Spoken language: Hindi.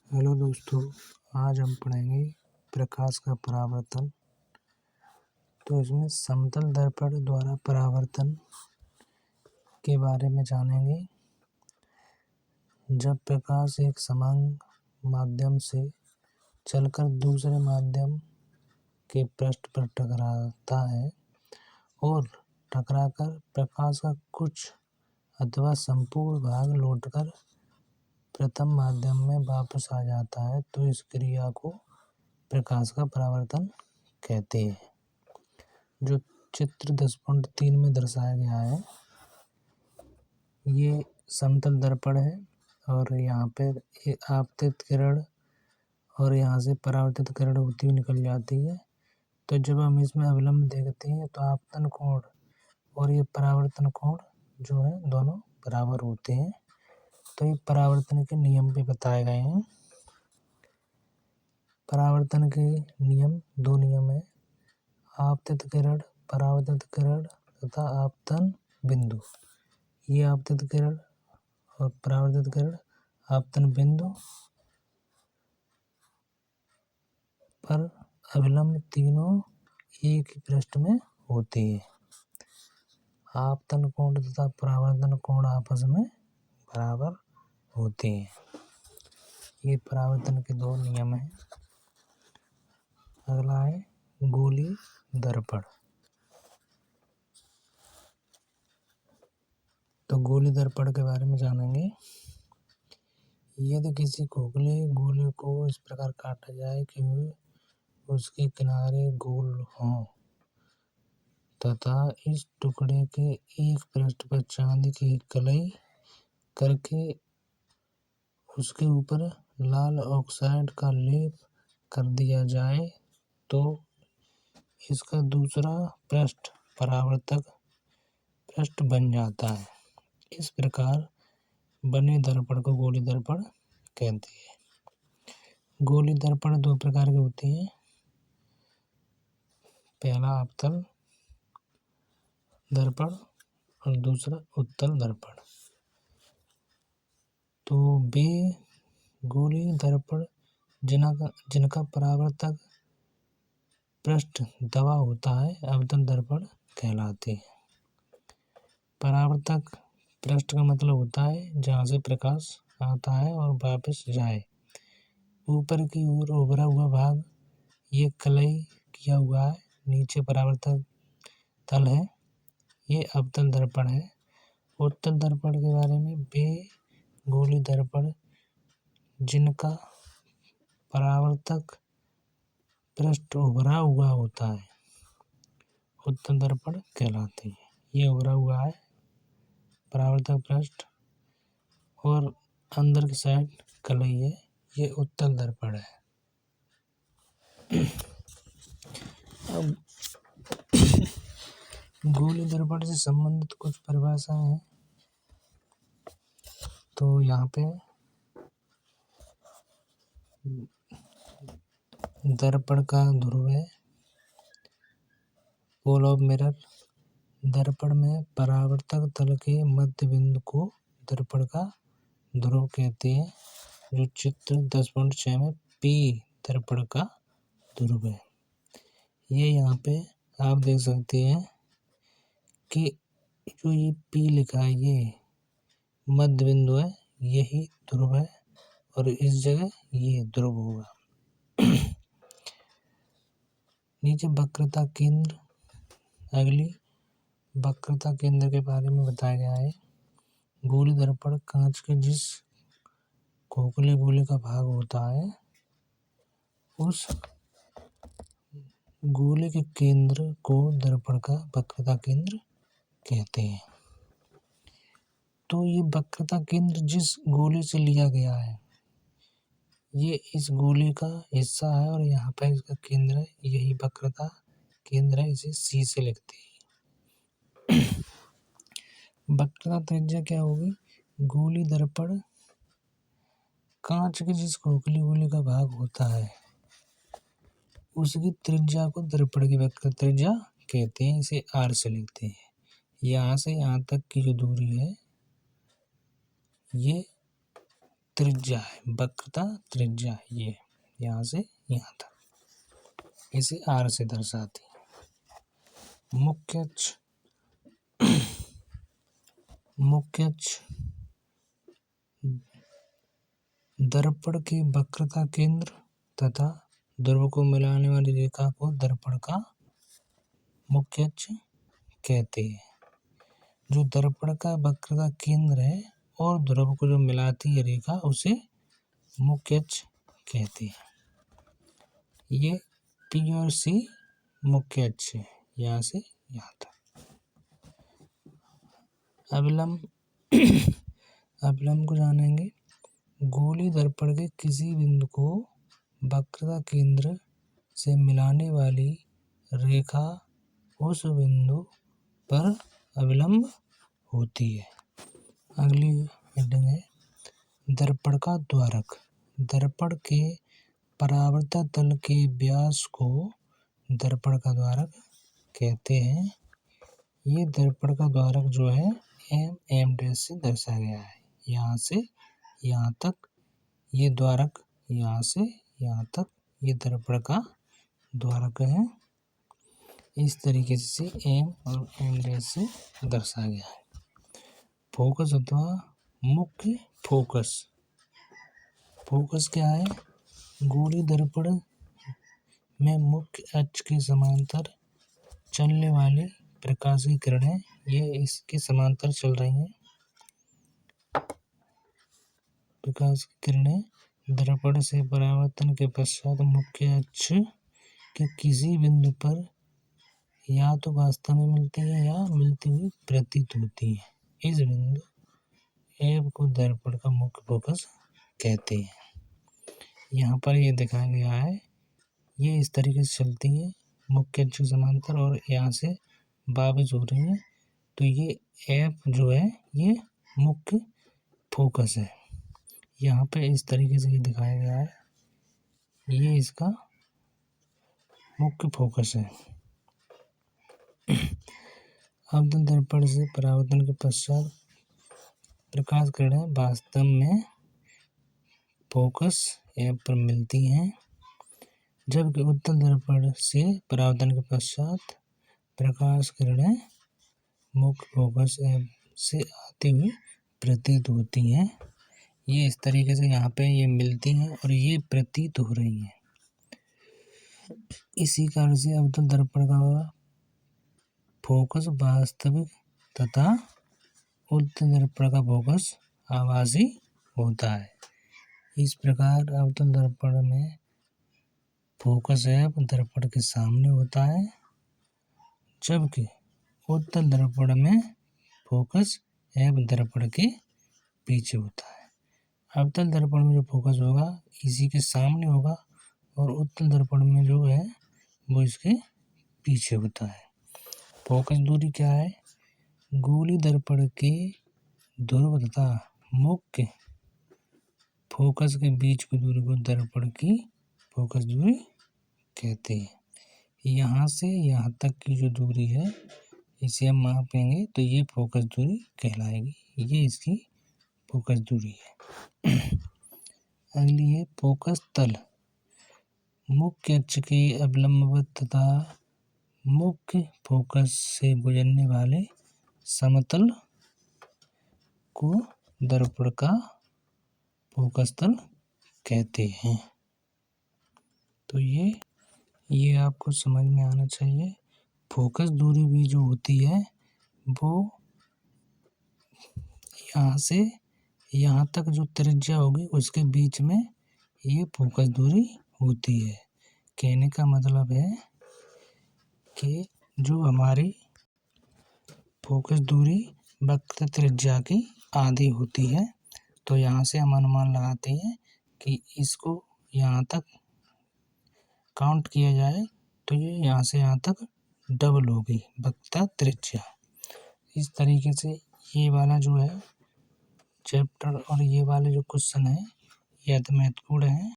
हेलो दोस्तों, आज हम पढ़ेंगे प्रकाश का परावर्तन। तो इसमें समतल दर्पण द्वारा परावर्तन के बारे में जानेंगे। जब प्रकाश एक समान माध्यम से चलकर दूसरे माध्यम के पृष्ठ पर टकराता है और टकराकर प्रकाश का कुछ अथवा संपूर्ण भाग लौटकर प्रथम माध्यम में वापस आ जाता है, तो इस क्रिया को प्रकाश का परावर्तन कहते हैं। जो चित्र 10.3 में दर्शाया गया है, ये समतल दर्पण है और यहाँ पे आपतित किरण और यहाँ से परावर्तित किरण होती हुई निकल जाती है। तो जब हम इसमें अविलंब देखते हैं तो आपतन कोण और ये परावर्तन कोण जो है दोनों बराबर होते हैं। तो ये परावर्तन के नियम भी बताए गए हैं। परावर्तन के नियम दो नियम है, आपतित किरण, परावर्तित किरण तथा आपतन बिंदु। ये आपतित किरण और परावर्तित किरण आपतन बिंदु पर अविलंब तीनों एक ही पृष्ठ में होती है। आपतन कोण तथा परावर्तन कोण आपस में बराबर होते हैं। ये परावर्तन के दो नियम हैं। अगला है गोली दर्पण। तो गोली दर्पण के बारे में जानेंगे। यदि किसी खोखले गोले को इस प्रकार काटा जाए कि उसके किनारे गोल हों तथा इस टुकड़े के एक पृष्ठ पर चांदी की कलई करके उसके ऊपर लाल ऑक्साइड का लेप कर दिया जाए, तो इसका दूसरा पृष्ठ परावर्तक पृष्ठ बन जाता है। इस प्रकार बने दर्पण को गोली दर्पण कहते हैं। गोली दर्पण दो प्रकार के होते हैं। पहला अवतल दर्पण और दूसरा उत्तल दर्पण। तो वे गोली दर्पण जिनका परावर्तक पृष्ठ दबा होता है अवतल दर्पण कहलाते हैं। परावर्तक पृष्ठ का मतलब होता है जहाँ से प्रकाश आता है और वापस जाए। ऊपर की ओर उभरा हुआ भाग ये कलई किया हुआ है, नीचे परावर्तक तल है, ये अवतल दर्पण है। उत्तल दर्पण के बारे में वे गोली दर्पण जिनका परावर्तक पृष्ठ उभरा हुआ होता है उत्तल दर्पण कहलाते हैं। ये उभरा हुआ है परावर्तक पृष्ठ और अंदर की साइड कलई है, ये उत्तल दर्पण है। अब गोली दर्पण से संबंधित कुछ परिभाषाएं हैं। तो यहाँ पे दर्पण का ध्रुव है पोल ऑफ मिरर। दर्पण में परावर्तक तल के मध्य बिंदु को दर्पण का ध्रुव कहते हैं। जो चित्र 10.6 में पी दर्पण का ध्रुव है। ये यहाँ पे आप देख सकते हैं कि जो ये पी लिखा है ये मध्य बिंदु है, यही ध्रुव है और इस जगह ये ध्रुव होगा। नीचे वक्रता केंद्र, अगली वक्रता केंद्र के बारे में बताया गया है। गोली दर्पण कांच के जिस खोखले गोले का भाग होता है उस गोले के केंद्र को दर्पण का वक्रता केंद्र कहते हैं। तो ये वक्रता केंद्र जिस गोले से लिया गया है ये इस गोले का हिस्सा है और यहाँ पर इसका केंद्र है, यही वक्रता केंद्र है, इसे सी से लिखते हैं। वक्रता त्रिज्या क्या होगी? गोली दर्पण कांच के जिस खोखली गोले का भाग होता है उसकी त्रिज्या को दर्पण की वक्रता त्रिज्या कहते हैं, इसे आर से लिखते हैं। यहाँ से यहाँ तक की जो दूरी है ये त्रिज्या है, वक्रता त्रिज्या ये यहाँ से यहाँ तक, इसे R से दर्शाती है। मुख्य अक्ष दर्पण के वक्रता केंद्र तथा ध्रुव को मिलाने वाली रेखा को दर्पण का मुख्य अक्ष कहते हैं। जो दर्पण का वक्रता केंद्र है और ध्रुव को जो मिलाती है रेखा उसे मुख्य अक्ष कहते हैं। ये P और C मुख्य अक्ष है, यहाँ से यहाँ तक। अभिलंब को जानेंगे। गोलीय दर्पण के किसी बिंदु को वक्रता केंद्र से मिलाने वाली रेखा उस बिंदु पर अभिलंब होती है। अगली हेडिंग है दर्पण का द्वारक। दर्पण के परावर्तक तल के व्यास को दर्पण का द्वारक कहते हैं। ये दर्पण का द्वारक जो है M से दर्शाया गया है, यहाँ से यहाँ तक। ये द्वारक यहाँ से यहाँ तक ये दर्पण का द्वारक है। इस तरीके से M और M से दर्शाया गया है। फोकस अथवा मुख्य फोकस। फोकस क्या है? गोलीय दर्पण में मुख्य अक्ष के समांतर चलने वाली प्रकाश की किरणें ये इसके समांतर चल रही हैं। प्रकाश की किरणें दर्पण से परावर्तन के पश्चात मुख्य अक्ष के किसी बिंदु पर या तो वास्तव में मिलती है या मिलती हुई प्रतीत होती है। इस बिंदु F को दर्पण का मुख्य फोकस कहते हैं। यहाँ पर ये दिखाया गया है, ये इस तरीके से चलती है मुख्य अक्ष समांतर और यहाँ से वापस हो रही है। तो ये F जो है ये मुख्य फोकस है। यहाँ पे इस तरीके से ये दिखाया गया है, ये इसका मुख्य फोकस है। आपतन दर्पण से परावर्तन के पश्चात प्रकाश किरणें वास्तव में फोकस F पर मिलती हैं, जबकि उत्तल दर्पण से परावर्तन के पश्चात प्रकाश किरणें मुख्य फोकस F से आती हुई प्रतीत होती हैं। ये इस तरीके से यहाँ पे ये मिलती हैं और ये प्रतीत हो रही हैं। इसी कारण से अवतल दर्पण का फोकस वास्तविक तथा उत्तल दर्पण का फोकस आभासी होता है। इस प्रकार अवतल दर्पण में फोकस F दर्पण के सामने होता है, जबकि उत्तल दर्पण में फोकस F दर्पण के पीछे होता है। अवतल दर्पण में जो फोकस होगा इसी के सामने होगा और उत्तल दर्पण में जो है वो इसके पीछे होता है। फोकस दूरी क्या है? गोलीय दर्पण के ध्रुव तथा मुख्य फोकस के बीच की दूरी को दर्पण की फोकस दूरी कहते हैं। यहाँ से यहाँ तक की जो दूरी है इसे हम मापेंगे तो ये फोकस दूरी कहलाएगी। ये इसकी फोकस दूरी है। अगली है फोकस तल। मुख्य अक्ष के अवलंबवत तथा मुख्य फोकस से गुजरने वाले समतल को दर्पण का फोकस तल कहते हैं। तो ये आपको समझ में आना चाहिए। फोकस दूरी भी जो होती है वो यहाँ से यहाँ तक जो त्रिज्या होगी उसके बीच में ये फोकस दूरी होती है। कहने का मतलब है कि जो हमारी फोकस दूरी वक्र त्रिज्या की आधी होती है, तो यहाँ से हम अनुमान लगाते हैं कि इसको यहाँ तक काउंट किया जाए तो ये यहाँ से यहाँ तक डबल होगी वक्र त्रिज्या। इस तरीके से ये वाला जो है चैप्टर और ये वाले जो क्वेश्चन है ये अति महत्वपूर्ण है।